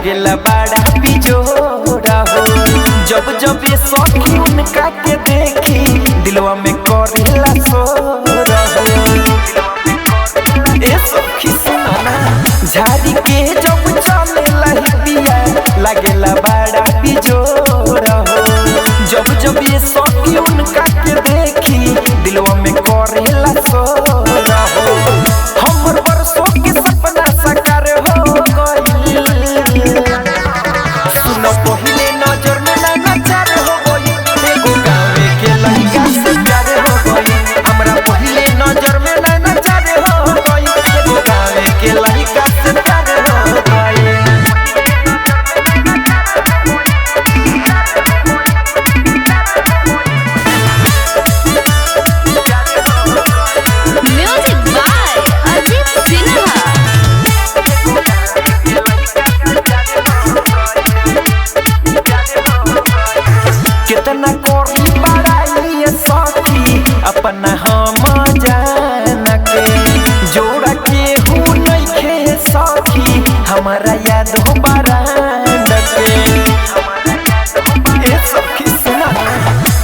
लागेला बड़ा बिजोड़ा हो। जब जब ये सखी उनका के देखी दिलवा में करेला सोरा हो। ए सखी सुना झाड़ी के जब चलेला हिया लागेला बड़ा बिजोड़ा हो। जब जब ये सखी उनका के देखी दिलवा में करेला सोरा हो। हमर बरसों के सपना साकार हो गइल। सुनो पहिले नजर में नचार हो गइल। एगो गावे के लड़का से प्यार हो गइल। हमरा पहिले नजर में नचार हो गइल। एगो गावे के लड़का से प्यार हो गइल। Music by Ajit Sinha. कितना कोरी बड़ाई ये सखी अपना हम जान के जोड़ा के हूँ नइखे सखी हमारा याद हो बरांड के। ए सखी सुना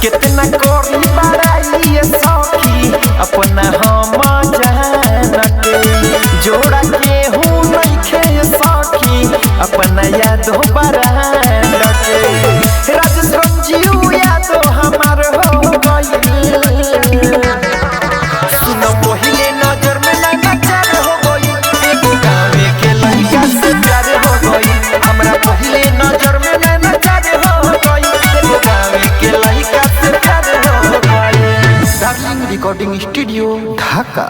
कितना कोरी बड़ाई ये सखी अपना हम जान के जोड़ा के हूँ नइखे सखी अपना याद हो बरांड के। राजेश रंजीव याद हमार हो गइल। सुनो पहिले नजर में नचार हो गइल। एगो गावे के लड़का से प्यार हो गइल। हमरा पहिले नजर में नचार हो गइल। एगो गावे के लड़का से प्यार हो गइल। डार्लिंग रिकॉर्डिंग स्टूडियो ढाका।